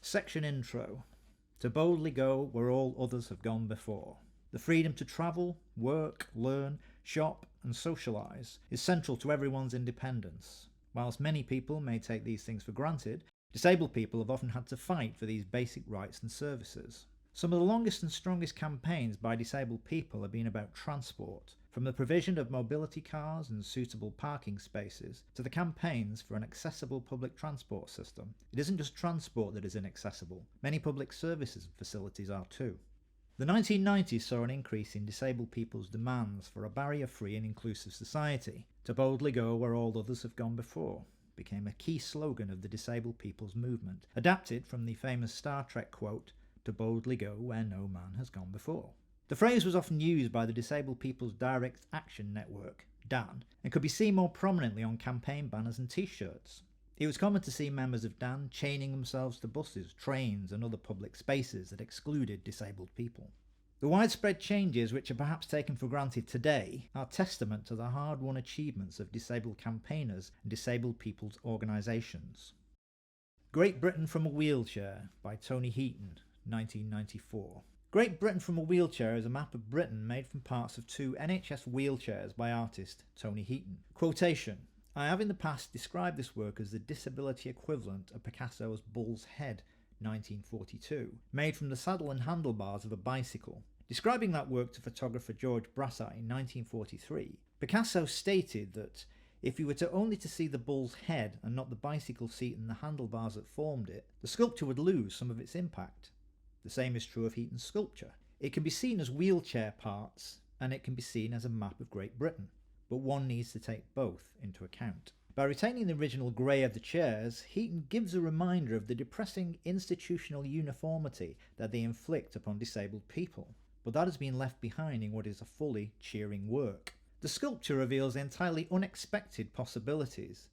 Section intro. To boldly go where all others have gone before. The freedom to travel, work, learn, shop and socialise is central to everyone's independence. Whilst many people may take these things for granted, disabled people have often had to fight for these basic rights and services. Some of the longest and strongest campaigns by disabled people have been about transport, from the provision of mobility cars and suitable parking spaces to the campaigns for an accessible public transport system. It isn't just transport that is inaccessible, many public services and facilities are too. The 1990s saw an increase in disabled people's demands for a barrier-free and inclusive society. To boldly go where all others have gone before became a key slogan of the disabled people's movement, adapted from the famous Star Trek quote, "To boldly go where no man has gone before." The phrase was often used by the Disabled People's Direct Action Network, DAN, and could be seen more prominently on campaign banners and t-shirts. It was common to see members of DAN chaining themselves to buses, trains and other public spaces that excluded disabled people. The widespread changes which are perhaps taken for granted today are testament to the hard-won achievements of disabled campaigners and disabled people's organisations. Great Britain from a Wheelchair by Tony Heaton, 1994. Great Britain from a Wheelchair is a map of Britain made from parts of 2 NHS wheelchairs by artist Tony Heaton. Quotation: "I have in the past described this work as the disability equivalent of Picasso's Bull's Head, 1942, made from the saddle and handlebars of a bicycle. Describing that work to photographer George Brassai in 1943, Picasso stated that if you were only to see the bull's head and not the bicycle seat and the handlebars that formed it, the sculpture would lose some of its impact. The same is true of Heaton's sculpture. It can be seen as wheelchair parts and it can be seen as a map of Great Britain, but one needs to take both into account." By retaining the original grey of the chairs, Heaton gives a reminder of the depressing institutional uniformity that they inflict upon disabled people, but that has been left behind in what is a fully cheering work. The sculpture reveals entirely unexpected possibilities.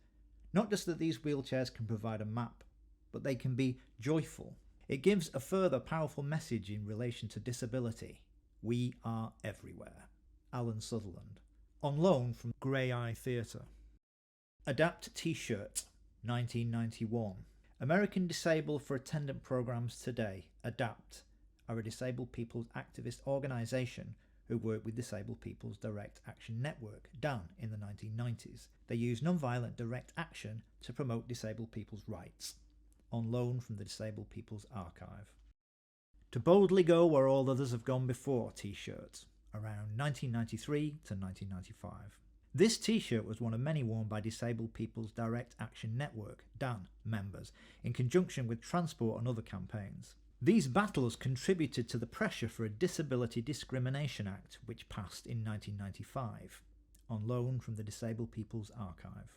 Not just that these wheelchairs can provide a map, but they can be joyful. It gives a further powerful message in relation to disability. We are everywhere. Alan Sutherland. On loan from Grey Eye Theatre. Adapt T-shirt, 1991. American Disabled for Attendant Programs Today, ADAPT, are a disabled people's activist organisation who work with Disabled People's Direct Action Network, DAN, in the 1990s. They use non-violent direct action to promote disabled people's rights. On loan from the Disabled People's Archive. To boldly go where all others have gone before t-shirt, around 1993 to 1995. This t-shirt was one of many worn by Disabled People's Direct Action Network, DAN, members, in conjunction with transport and other campaigns. These battles contributed to the pressure for a Disability Discrimination Act, which passed in 1995, on loan from the Disabled People's Archive.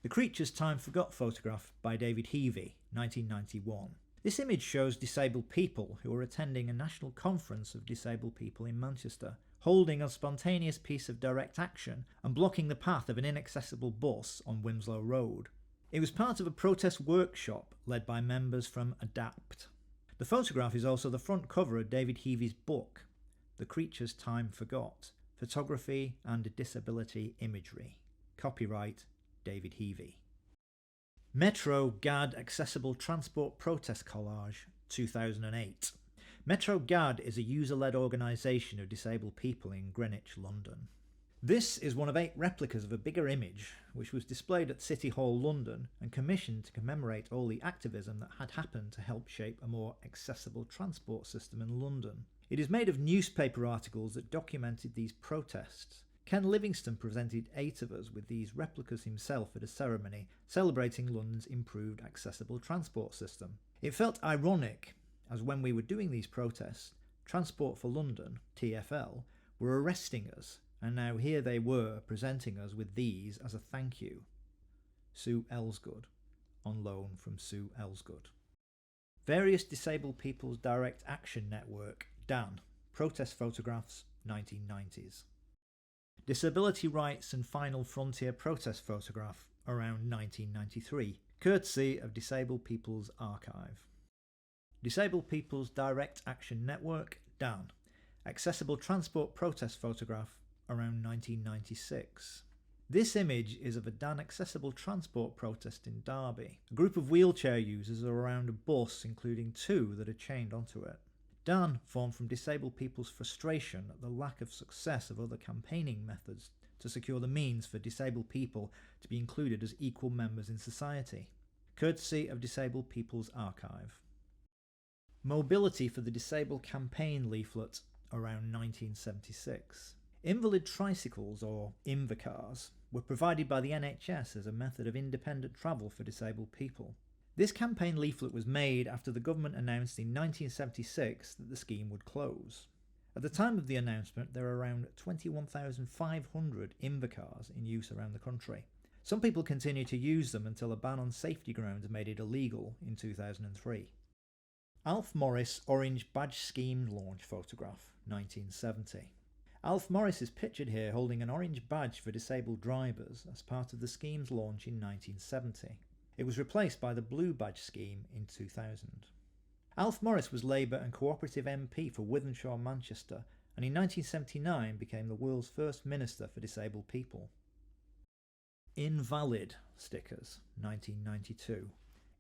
The Creature's Time Forgot photograph by David Heavey, 1991. This image shows disabled people who are attending a national conference of disabled people in Manchester, holding a spontaneous piece of direct action and blocking the path of an inaccessible bus on Winslow Road. It was part of a protest workshop led by members from ADAPT. The photograph is also the front cover of David Heavey's book, The Creature's Time Forgot, Photography and Disability Imagery. Copyright David Heavey. Metro GAD Accessible Transport Protest Collage, 2008. Metro GAD is a user-led organisation of disabled people in Greenwich, London. This is one of 8 replicas of a bigger image, which was displayed at City Hall, London, and commissioned to commemorate all the activism that had happened to help shape a more accessible transport system in London. It is made of newspaper articles that documented these protests. Ken Livingstone presented 8 of us with these replicas himself at a ceremony celebrating London's improved accessible transport system. It felt ironic, as when we were doing these protests, Transport for London, TfL, were arresting us, and now here they were presenting us with these as a thank you. Sue Elsgood, on loan from Sue Elsgood. Various Disabled People's Direct Action Network, DAN, protest photographs, 1990s. Disability Rights and Final Frontier protest photograph, around 1993, courtesy of Disabled People's Archive. Disabled People's Direct Action Network, DAN, accessible transport protest photograph, around 1996. This image is of a Dan accessible transport protest in Derby. A group of wheelchair users are around a bus, including two that are chained onto it. Dan formed from disabled people's frustration at the lack of success of other campaigning methods to secure the means for disabled people to be included as equal members in society. Courtesy of Disabled People's Archive. Mobility for the Disabled campaign leaflet around 1976. Invalid tricycles, or Invacars, were provided by the NHS as a method of independent travel for disabled people. This campaign leaflet was made after the government announced in 1976 that the scheme would close. At the time of the announcement, there were around 21,500 Invacars in use around the country. Some people continued to use them until a ban on safety grounds made it illegal in 2003. Alf Morris Orange Badge Scheme launch photograph, 1970. Alf Morris is pictured here holding an orange badge for disabled drivers as part of the scheme's launch in 1970. It was replaced by the blue badge scheme in 2000. Alf Morris was Labour and Cooperative MP for Wythenshawe, Manchester, and in 1979 became the world's first Minister for Disabled People. Invalid stickers, 1992.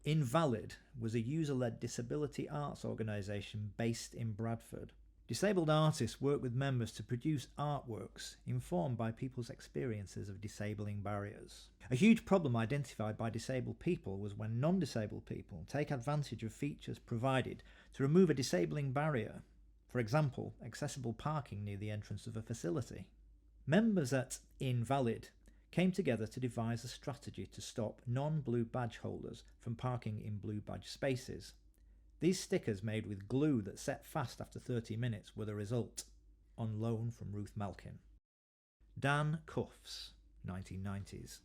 Invalid was a user-led disability arts organisation based in Bradford. Disabled artists work with members to produce artworks informed by people's experiences of disabling barriers. A huge problem identified by disabled people was when non-disabled people take advantage of features provided to remove a disabling barrier, for example, accessible parking near the entrance of a facility. Members at Invalid came together to devise a strategy to stop non-blue badge holders from parking in blue badge spaces. These stickers, made with glue that set fast after 30 minutes, were the result. On loan from Ruth Malkin. Dan Cuffs, 1990s.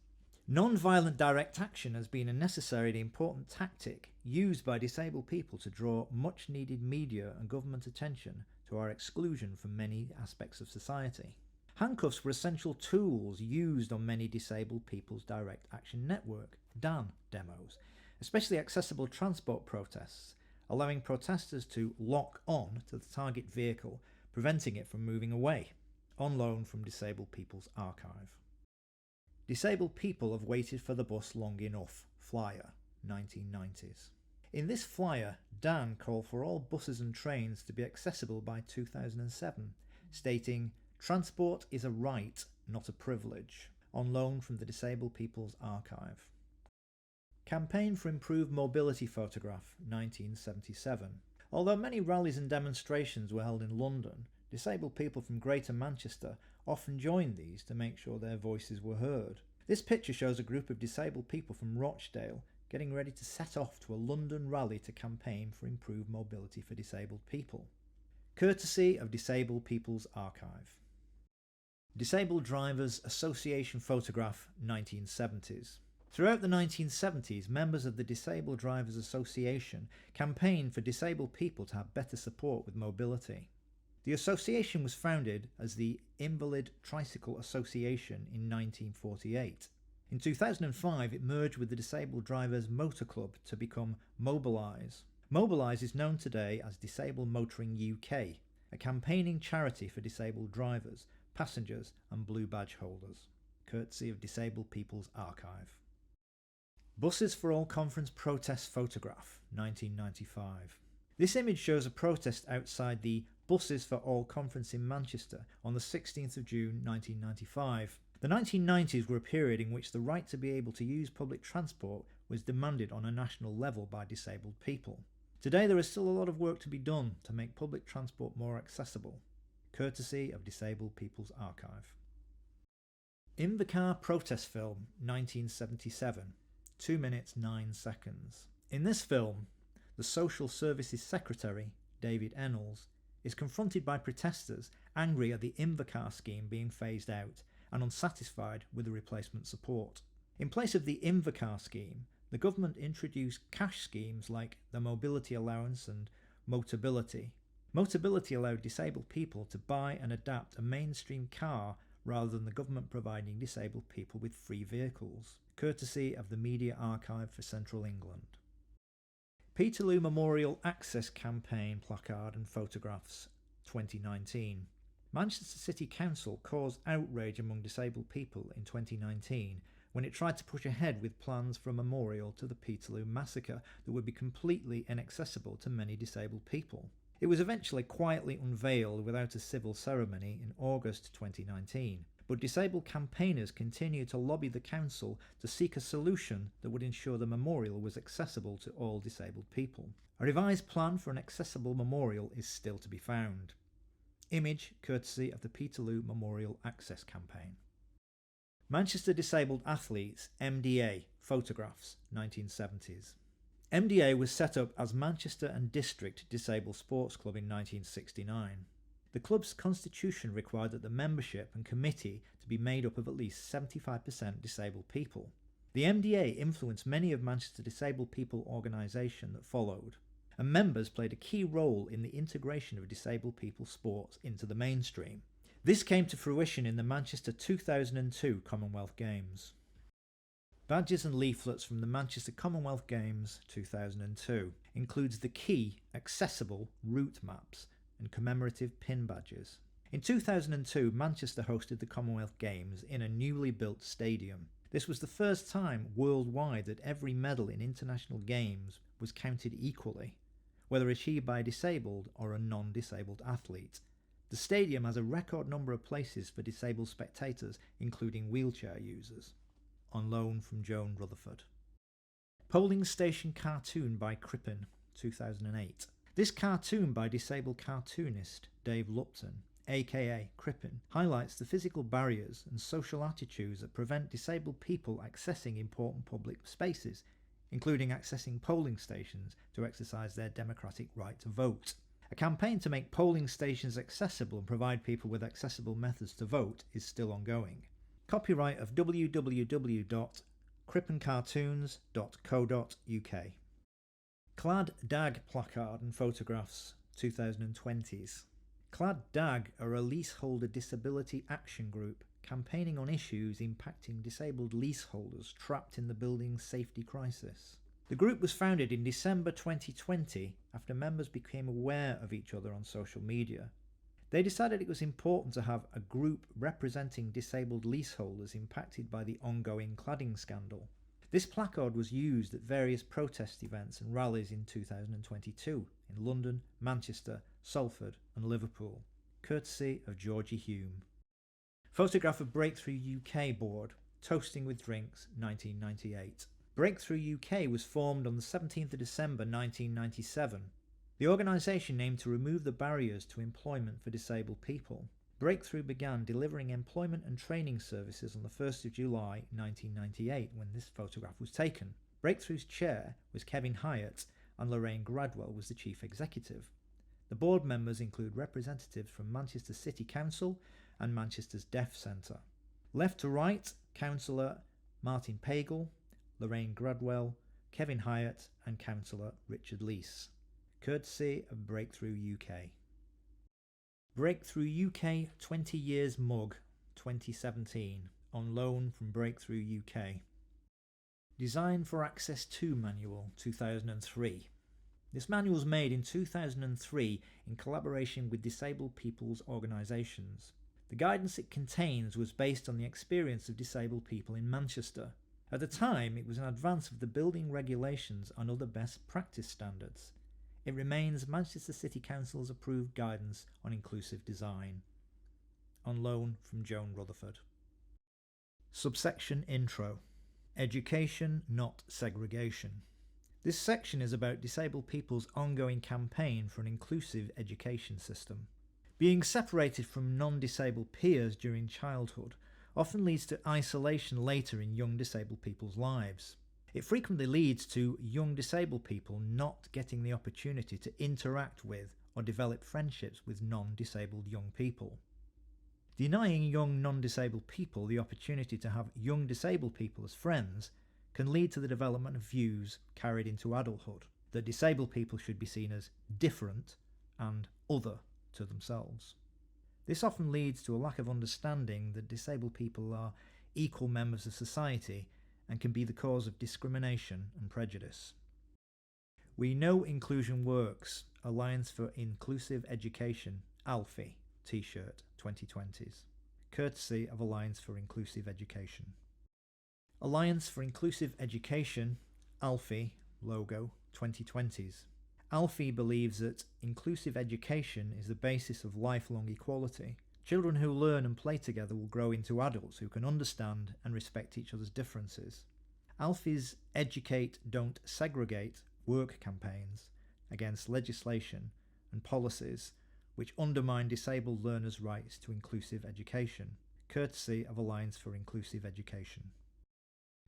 Non-violent direct action has been a necessary and important tactic used by disabled people to draw much-needed media and government attention to our exclusion from many aspects of society. Handcuffs were essential tools used on many disabled people's direct action network, DAN, demos, especially accessible transport protests, allowing protesters to lock on to the target vehicle, preventing it from moving away. On loan from Disabled People's Archive. Disabled people have waited for the bus long enough. Flyer, 1990s. In this flyer, Dan called for all buses and trains to be accessible by 2007, stating, "Transport is a right, not a privilege." On loan from the Disabled People's Archive. Campaign for Improved Mobility photograph, 1977. Although many rallies and demonstrations were held in London, disabled people from Greater Manchester often joined these to make sure their voices were heard. This picture shows a group of disabled people from Rochdale getting ready to set off to a London rally to campaign for improved mobility for disabled people. Courtesy of Disabled People's Archive. Disabled Drivers Association photograph, 1970s. Throughout the 1970s, members of the Disabled Drivers Association campaigned for disabled people to have better support with mobility. The association was founded as the Invalid Tricycle Association in 1948. In 2005, it merged with the Disabled Drivers Motor Club to become Mobilise. Mobilise is known today as Disabled Motoring UK, a campaigning charity for disabled drivers, passengers and blue badge holders. Courtesy of Disabled People's Archive. Buses for All Conference protest photograph, 1995. This image shows a protest outside the Buses for All Conference in Manchester on the 16th of June 1995. The 1990s were a period in which the right to be able to use public transport was demanded on a national level by disabled people. Today there is still a lot of work to be done to make public transport more accessible. Courtesy of Disabled People's Archive. Invacar protest film, 1977. 2 minutes 9 seconds. In this film, the Social Services Secretary, David Ennals, is confronted by protesters angry at the Invacar scheme being phased out and unsatisfied with the replacement support. In place of the Invacar scheme, the government introduced cash schemes like the Mobility Allowance and Motability. Motability allowed disabled people to buy and adapt a mainstream car rather than the government providing disabled people with free vehicles. Courtesy of the Media Archive for Central England. Peterloo Memorial Access Campaign placard and photographs, 2019. Manchester City Council caused outrage among disabled people in 2019 when it tried to push ahead with plans for a memorial to the Peterloo massacre that would be completely inaccessible to many disabled people. It was eventually quietly unveiled without a civil ceremony in August 2019, but disabled campaigners continued to lobby the council to seek a solution that would ensure the memorial was accessible to all disabled people. A revised plan for an accessible memorial is still to be found. Image courtesy of the Peterloo Memorial Access Campaign. Manchester Disabled Athletes, MDA, photographs, 1970s. MDA was set up as Manchester and District Disabled Sports Club in 1969. The club's constitution required that the membership and committee to be made up of at least 75% disabled people. The MDA influenced many of Manchester disabled people organisation that followed, and members played a key role in the integration of disabled people sports into the mainstream. This came to fruition in the Manchester 2002 Commonwealth Games. Badges and leaflets from the Manchester Commonwealth Games 2002 includes the key accessible route maps and commemorative pin badges. In 2002, Manchester hosted the Commonwealth Games in a newly built stadium. This was the first time worldwide that every medal in international games was counted equally, whether achieved by a disabled or a non-disabled athlete. The stadium has a record number of places for disabled spectators, including wheelchair users. On loan from Joan Rutherford. Polling Station Cartoon by Crippen, 2008. This cartoon by disabled cartoonist Dave Lupton, aka Crippen, highlights the physical barriers and social attitudes that prevent disabled people accessing important public spaces, including accessing polling stations to exercise their democratic right to vote. A campaign to make polling stations accessible and provide people with accessible methods to vote is still ongoing. Copyright of www.crippencartoons.co.uk. Clad DAG placard and photographs, 2020s. Clad DAG are a leaseholder disability action group campaigning on issues impacting disabled leaseholders trapped in the building's safety crisis. The group was founded in December 2020 after members became aware of each other on social media. They decided it was important to have a group representing disabled leaseholders impacted by the ongoing cladding scandal. This placard was used at various protest events and rallies in 2022 in London, Manchester, Salford and Liverpool, courtesy of Georgie Hume. Photograph of Breakthrough UK board, Toasting with Drinks, 1998. Breakthrough UK was formed on the 17th of December 1997. The organisation aimed to remove the barriers to employment for disabled people. Breakthrough began delivering employment and training services on the 1st of July 1998 when this photograph was taken. Breakthrough's chair was Kevin Hyatt and Lorraine Gradwell was the chief executive. The board members include representatives from Manchester City Council and Manchester's Deaf Centre. Left to right, Councillor Martin Pagel, Lorraine Gradwell, Kevin Hyatt and Councillor Richard Leese. Courtesy of Breakthrough UK. Breakthrough UK 20 Years Mug, 2017, on loan from Breakthrough UK. Design for Access To Manual, 2003. This manual was made in 2003 in collaboration with disabled people's organisations. The guidance it contains was based on the experience of disabled people in Manchester. At the time, it was in advance of the building regulations and other best practice standards. It remains Manchester City Council's approved guidance on inclusive design. On loan from Joan Rutherford. Subsection Intro. Education, not segregation. This section is about disabled people's ongoing campaign for an inclusive education system. Being separated from non-disabled peers during childhood often leads to isolation later in young disabled people's lives. It frequently leads to young disabled people not getting the opportunity to interact with or develop friendships with non-disabled young people. Denying young non-disabled people the opportunity to have young disabled people as friends can lead to the development of views carried into adulthood that disabled people should be seen as different and other to themselves. This often leads to a lack of understanding that disabled people are equal members of society and can be the cause of discrimination and prejudice. We Know Inclusion Works, Alliance for Inclusive Education, ALFI, T-shirt, 2020s, courtesy of Alliance for Inclusive Education. Alliance for Inclusive Education, ALFI, logo, 2020s. ALFI believes that inclusive education is the basis of lifelong equality. Children who learn and play together will grow into adults who can understand and respect each other's differences. ALFI's Educate, Don't Segregate work campaigns against legislation and policies which undermine disabled learners' rights to inclusive education, courtesy of Alliance for Inclusive Education.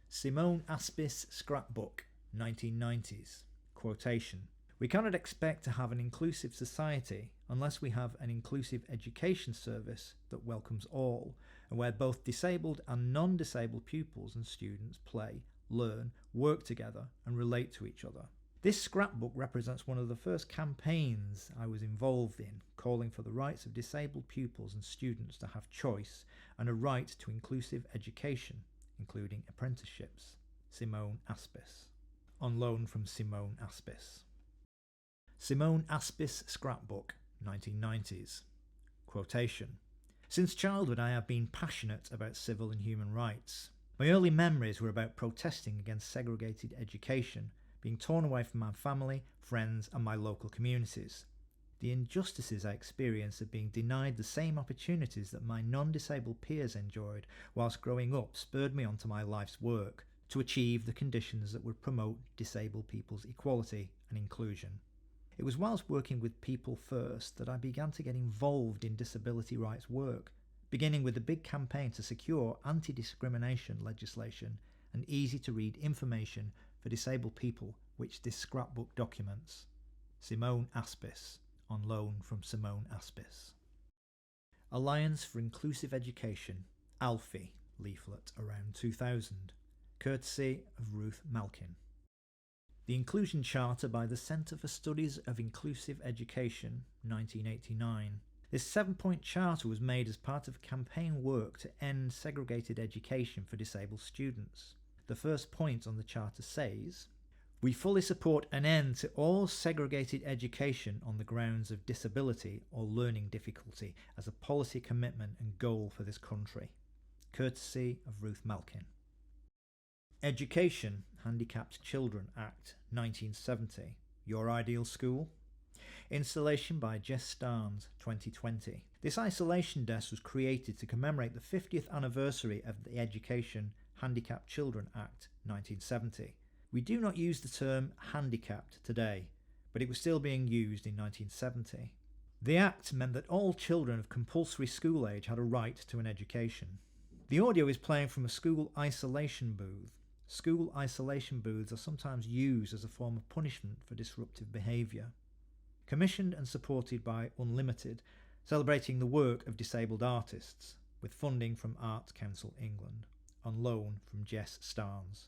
Simone Aspis Scrapbook, 1990s. Quotation: "We cannot expect to have an inclusive society unless we have an inclusive education service that welcomes all, and where both disabled and non-disabled pupils and students play, learn, work together, and relate to each other." This scrapbook represents one of the first campaigns I was involved in, calling for the rights of disabled pupils and students to have choice and a right to inclusive education, including apprenticeships. Simone Aspis. On loan from Simone Aspis. Simone Aspis Scrapbook, 1990s. Quotation: "Since childhood I have been passionate about civil and human rights. My early memories were about protesting against segregated education, being torn away from my family, friends, and my local communities. The injustices I experienced of being denied the same opportunities that my non-disabled peers enjoyed whilst growing up spurred me on to my life's work, to achieve the conditions that would promote disabled people's equality and inclusion. It was whilst working with People First that I began to get involved in disability rights work, beginning with a big campaign to secure anti-discrimination legislation and easy-to-read information for disabled people, which this scrapbook documents." Simone Aspis, on loan from Simone Aspis. Alliance for Inclusive Education, ALFI, leaflet around 2000, courtesy of Ruth Malkin. The Inclusion Charter by the Centre for Studies of Inclusive Education, 1989. This 7-point charter was made as part of campaign work to end segregated education for disabled students. The first point on the charter says, "We fully support an end to all segregated education on the grounds of disability or learning difficulty as a policy commitment and goal for this country." Courtesy of Ruth Malkin. Education, Handicapped Children Act, 1970. Your Ideal School? Installation by Jess Starnes, 2020. This isolation desk was created to commemorate the 50th anniversary of the Education, Handicapped Children Act, 1970. We do not use the term handicapped today, but it was still being used in 1970. The Act meant that all children of compulsory school age had a right to an education. The audio is playing from a school isolation booth. School isolation booths are sometimes used as a form of punishment for disruptive behaviour. Commissioned and supported by Unlimited, celebrating the work of disabled artists, with funding from Arts Council England, on loan from Jess Starnes.